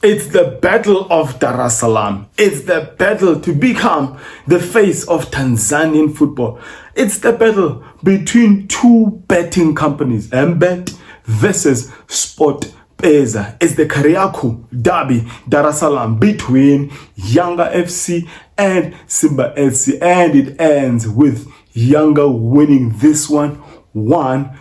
It's the battle of Dar es Salaam. It's the battle to become the face of Tanzanian football. It's the battle between two betting companies, Mbet versus Sport Pesa. It's the Kariakoo Derby, Dar es Salaam, between Yanga FC and Simba FC. And it ends with Yanga winning this one 1-0.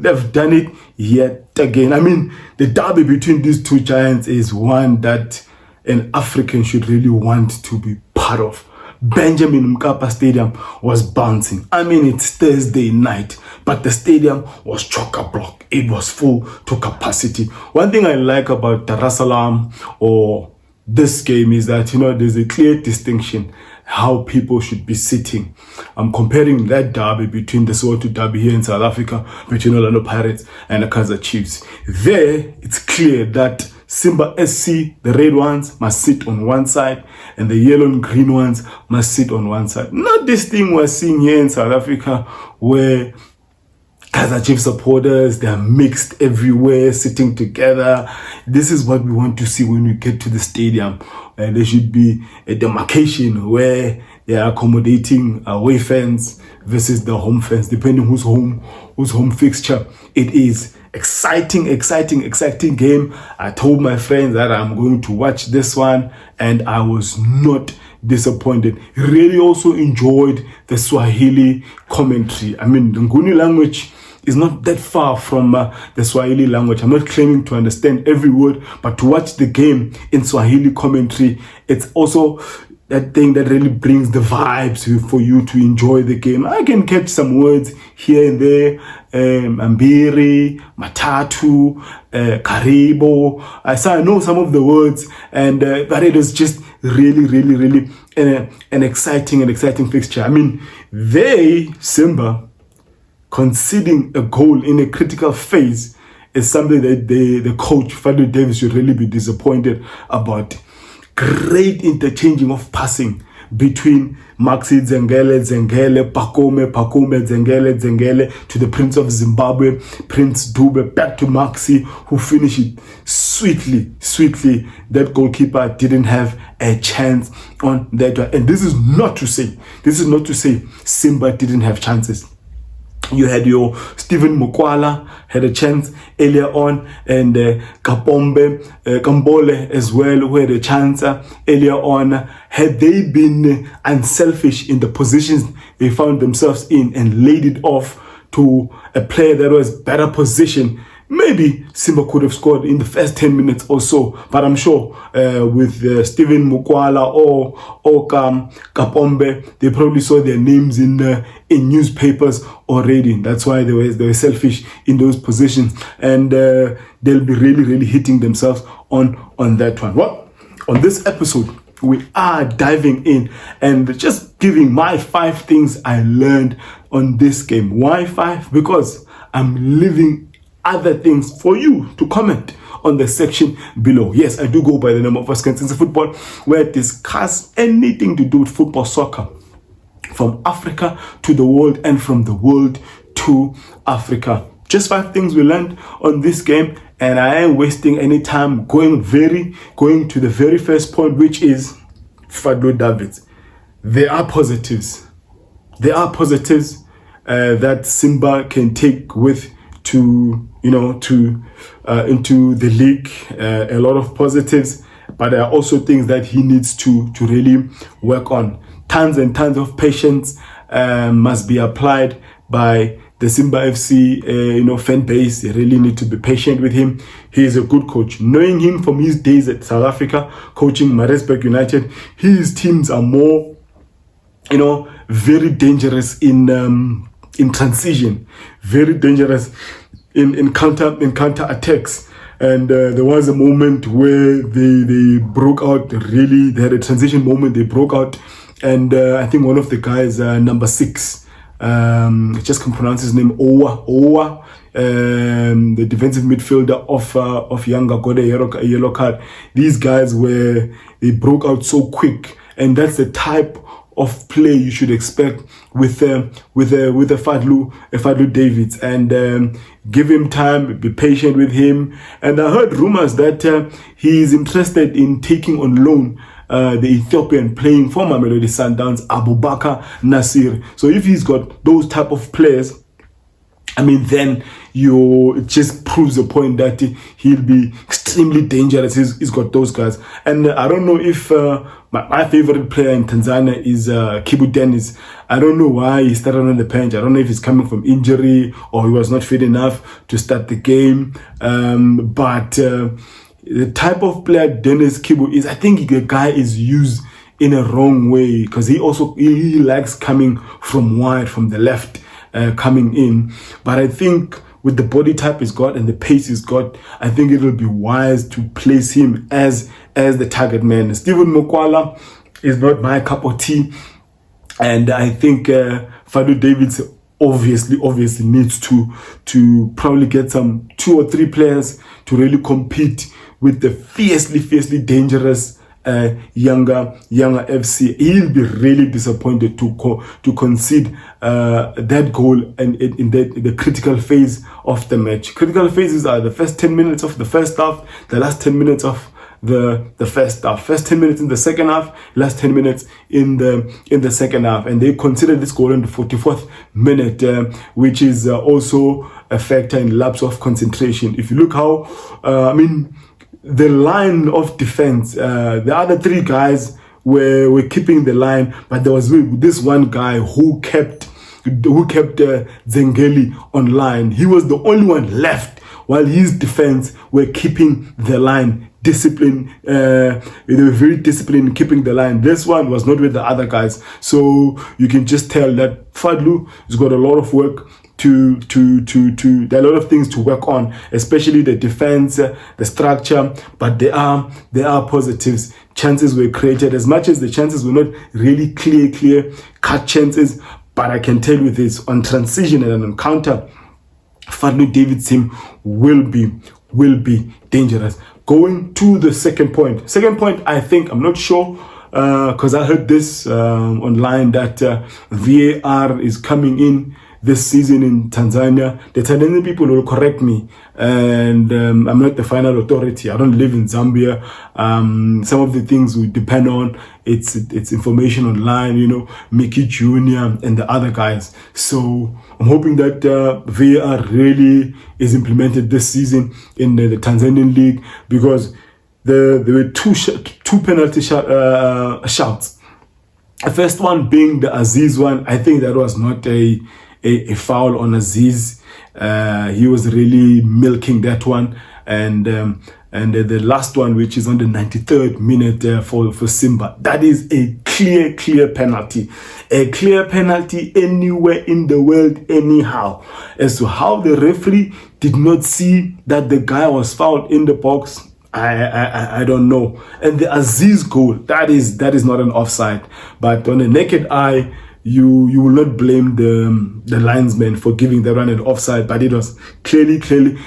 They've done it yet again. I mean, the derby between these two giants is one that an African should really want to be part of. Benjamin Mkapa Stadium was bouncing. I mean, it's Thursday night, but the stadium was chock-a-block. It was full to capacity. One thing I like about Dar es Salaam or this game is that, there's a clear distinction how people should be sitting. I'm comparing that derby between the Soweto derby here in South Africa, between Orlando Pirates and the Kaizer Chiefs. There, it's clear that Simba SC, the red ones, must sit on one side, and the yellow and green ones must sit on one side. Not this thing we're seeing here in South Africa, where Kaizer Chiefs supporters, they are mixed everywhere, sitting together. This is what we want to see when we get to the stadium. There should be a demarcation where they are accommodating away fans versus the home fans, depending whose home fixture it is. Exciting game. I told my friends that I'm going to watch this one, and I was not disappointed. Really also enjoyed the Swahili commentary. I mean, the Nguni language is not that far from the Swahili language. I'm not claiming to understand every word, but to watch the game in Swahili commentary, it's also that thing that really brings the vibes for you to enjoy the game. I can catch some words here and there, Ambiri, Matatu, Karibo. I know some of the words, and but it is just really an exciting fixture. I mean, Simba, conceding a goal in a critical phase is something that the coach, Fadlu, should really be disappointed about. Great interchanging of passing between Maxi Nzengeli, Pakome, Nzengeli, to the Prince of Zimbabwe, Prince Dube, back to Maxi, who finished it sweetly. That goalkeeper didn't have a chance on that one. And this is not to say Simba didn't have chances. You had your Stephen Mukwala had a chance earlier on, and Kambole as well, who had a chance earlier on. Had they been unselfish in the positions they found themselves in and laid it off to a player that was better positioned, maybe Simba could have scored in the first 10 minutes or so. But I'm sure with Stephen Mukwala or Kapombe, they probably saw their names in newspapers already. That's why they were selfish in those positions, and they'll be really hitting themselves on that one. Well, on this episode, we are diving in and just giving my 5 things I learned on this game. Why 5? Because I'm leaving other things for you to comment on the section below. Yes, I do go by the name of Consensus Football, where I discuss anything to do with football, soccer, from Africa to the world and from the world to Africa. Just 5 things we learned on this game, and I ain't wasting any time going to the very first point, which is Fadlu Davids. There are positives. That Simba can take with into the league. A lot of positives, but there are also things that he needs to really work on. Tons and tons of patience must be applied by the Simba FC fan base. They really need to be patient with him. He is a good coach. Knowing him from his days at South Africa, coaching Maritzburg United, his teams are more very dangerous in transition, very dangerous in counter attacks. And there was a moment where they broke out. Really, they had a transition moment. They broke out, and I think one of the guys, number 6, I just can't pronounce his name, Owa, the defensive midfielder of Yanga, got a yellow card. These guys they broke out so quick, and that's the type of play you should expect with a Fadlu Davids, and give him time, be patient with him. And I heard rumors that he is interested in taking on loan the Ethiopian playing for Mamelodi Sundowns, Abubakar Nasir. So if he's got those type of players, I mean, then it just proves the point that he'll be extremely dangerous. He's got those guys. And I don't know if my favorite player in Tanzania is Kibu Dennis. I don't know why he started on the bench. I don't know if he's coming from injury or he was not fit enough to start the game. But the type of player Dennis Kibu is, I think the guy is used in a wrong way, because he likes coming from wide, from the left, coming in. But I think with the body type he's got and the pace he's got, I think it will be wise to place him as the target man. Stephen Mokwala is not my cup of tea, and I think Fadlu Davids obviously needs to probably get some 2 or 3 players to really compete with the fiercely dangerous Yanga FC. He'll be really disappointed to concede that goal in the critical phase of the match. Critical phases are the first 10 minutes of the first half, the last 10 minutes of the first half, first 10 minutes in the second half, last 10 minutes in the second half. And they consider this goal in the 44th minute, which is also a factor in lapse of concentration. If you look how the line of defense, the other 3 guys were keeping the line, but there was this one guy who kept Nzengeli on line. He was the only one left, while his defense were keeping the line. Discipline, they were very disciplined in keeping the line. This one was not with the other guys, so you can just tell that Fadlu has got a lot of work there are a lot of things to work on, especially the defense, the structure. But there are positives. Chances were created, as much as the chances were not really clear cut chances. But I can tell you this, on transition and on counter, Fadlu Davids' team will be dangerous. Going to the second point, I think, I'm not sure, because I heard this online, that VAR is coming in this season in Tanzania. The Tanzanian people will correct me, and I'm not the final authority. I don't live in Zambia. Some of the things we depend on, it's information online, Mickey Jr. and the other guys. So I'm hoping that VAR really is implemented this season in the Tanzanian league, because there were two penalty shouts. The first one being the Aziz one. I think that was not a foul on Aziz. He was really milking that one, and the last one, which is on the 93rd minute for Simba, that is a clear penalty, anywhere in the world, anyhow. As to how the referee did not see that the guy was fouled in the box, I don't know. And the Aziz goal, that is not an offside, but on a naked eye, you will not blame the linesman for giving the run an offside, but it was clearly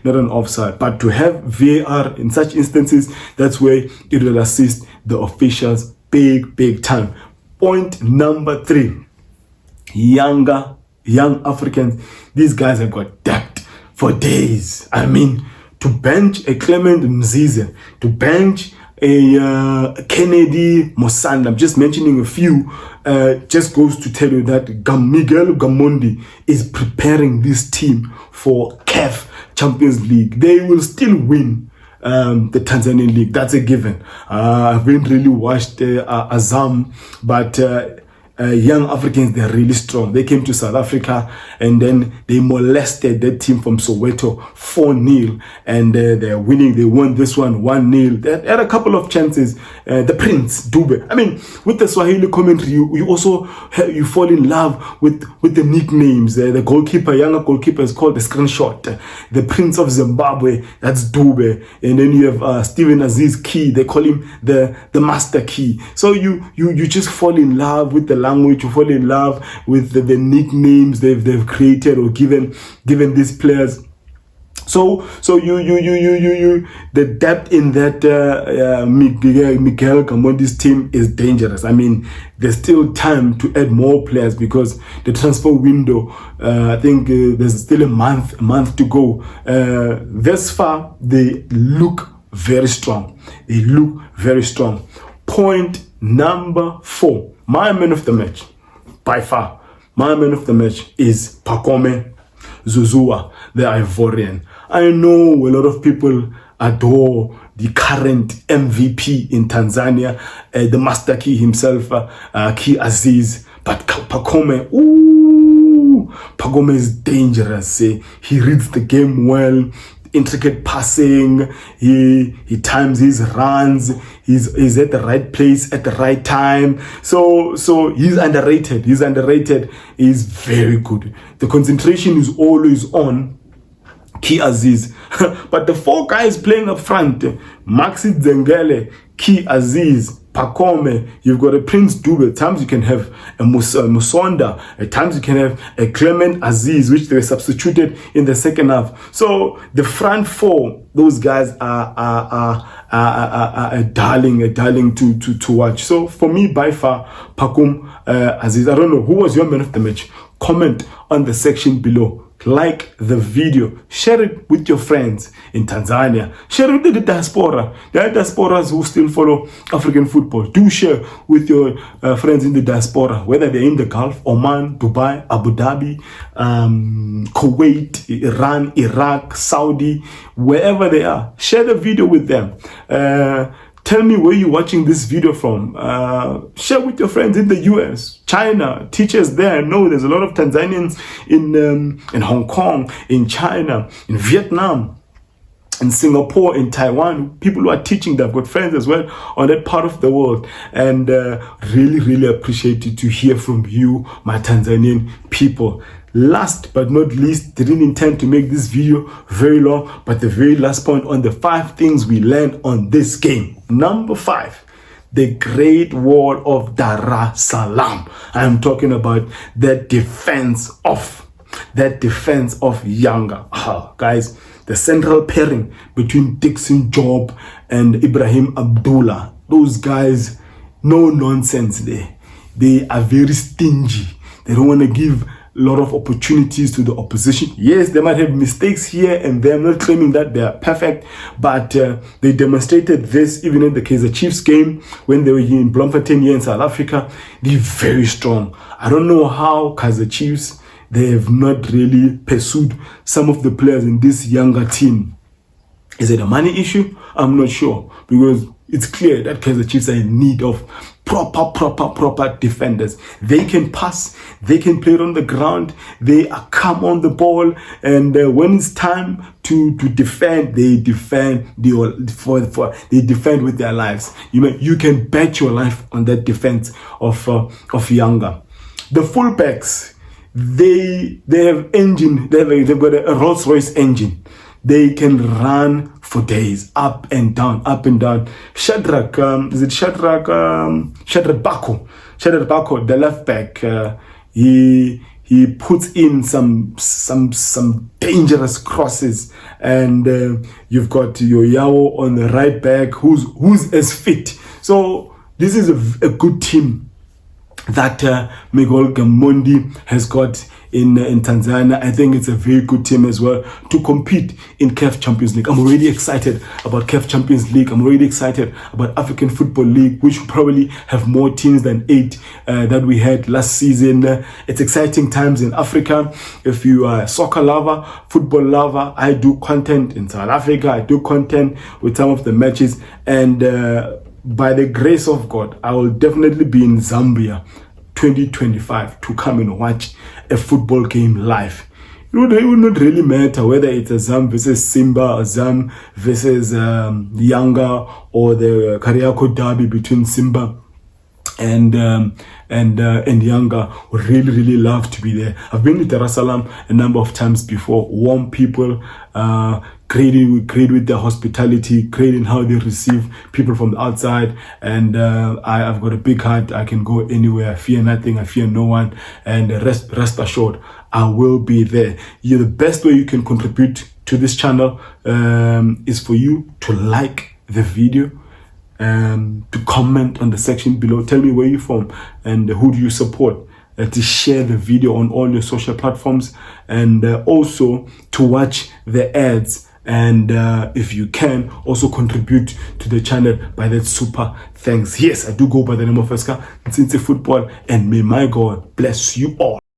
not an offside. But to have VAR in such instances, that's where it will assist the officials big time. Point number 3, young Africans. These guys have got depth for days. I mean, to bench a Clement Mzize, to bench a Kennedy Mosanda, I'm just mentioning a few, just goes to tell you that Miguel Gamondi is preparing this team for CAF Champions League. They will still win the Tanzanian League. That's a given. I haven't really watched Azam, but young Africans, they're really strong. They came to South Africa and then they molested that team from Soweto 4-0, and they're winning. They won this one 1-0. They had a couple of chances. The Prince Dube. I mean, with the Swahili commentary, you also you fall in love with the nicknames. The goalkeeper, younger goalkeeper, is called the Screenshot. The Prince of Zimbabwe, that's Dube. And then you have Stephen Aziz Key. They call him the Master Key. So you just fall in love with the language. You fall in love with the nicknames they've created or given these players. So the depth in that Miguel Gamondi's team is dangerous. I mean, there's still time to add more players because the transfer window, I think there's still a month to go. Thus far, they look very strong. Point number 4, my man of the match, by far, my man of the match is Pacome Zouzoua, the Ivorian. I know a lot of people adore the current MVP in Tanzania, the master key himself, Key Aziz, but Pacome is dangerous. He reads the game well, intricate passing, he times his runs, he's at the right place at the right time. So he's underrated. He's very good. The concentration is always on Key Aziz. But the 4 guys playing up front, Maxi Nzengeli, Key Aziz, Pacome, you've got a Prince Dube. At times you can have a Musonda. At times you can have a Clement Aziz, which they were substituted in the second half. So the front 4, those guys are a darling to watch. So for me, by far, Pacome Aziz. I don't know, who was your man of the match? Comment on the section below. Like the video, share it with your friends in Tanzania, share it with the diaspora. There are diasporas who still follow African football. Do share with your friends in the diaspora, whether they're in the Gulf, Oman, Dubai, Abu Dhabi, Kuwait, Iran, Iraq, Saudi, wherever they are. Share the video with them. Tell me where you're watching this video from. Share with your friends in the US, China, teachers there. I know there's a lot of Tanzanians in Hong Kong, in China, in Vietnam, in Singapore, in Taiwan. People who are teaching, they've got friends as well on that part of the world. And really appreciate it to hear from you, my Tanzanian people. Last but not least, didn't intend to make this video very long, but the very last point on the 5 things we learned on this game. Number 5, the Great Wall of Dar es Salaam. I'm talking about that defense of Yanga. Guys, the central pairing between Dixon Job and Ibrahim Abdullah. Those guys, no nonsense there. They are very stingy. They don't want to give a lot of opportunities to the opposition. Yes, they might have mistakes here and there. I'm not claiming that they are perfect, but they demonstrated this even in the Kaizer Chiefs game when they were in Bloemfontein here in South Africa. They're very strong. I don't know how Kaizer Chiefs, they have not really pursued some of the players in this younger team. Is it a money issue? I'm not sure, because it's clear that Kaizer Chiefs are in need of proper defenders. They can pass, they can play it on the ground, they are calm on the ball, and when it's time to defend, they defend they defend with their lives. You can bet your life on that defense of Yanga. The fullbacks, they have engine. They've got a Rolls Royce engine. They can run for days, up and down. Shadrach Bako, the left back, he puts in some dangerous crosses, and you've got your Yawo on the right back, who's as fit. So this is a good team that Miguel Gamondi has got in Tanzania. I think it's a very good team as well to compete in CAF Champions League. I'm already excited about CAF Champions League. I'm already excited about African Football League, which will probably have more teams than 8 that we had last season. It's exciting times in Africa. If you are a soccer lover, football lover, I do content in South Africa. I do content with some of the matches, and by the grace of God, I will definitely be in Zambia 2025 to come and watch a football game live. It would not really matter whether it's Azam versus Simba, Azam versus Yanga, or the Kariakoo Derby between Simba and Yanga. Would really love to be there. I've been to Dar es Salaam a number of times before. Warm people, great with their hospitality, great in how they receive people from the outside, and I've got a big heart. I can go anywhere. I fear nothing. I fear no one, and rest assured, I will be there. The best way you can contribute to this channel is for you to like the video, to comment on the section below. Tell me where you're from and who do you support. To share the video on all your social platforms, and also to watch the ads, and if you can also contribute to the channel by that super thanks. Yes, I do go by the name of Eska Ntsintsi Football, and may my God bless you all.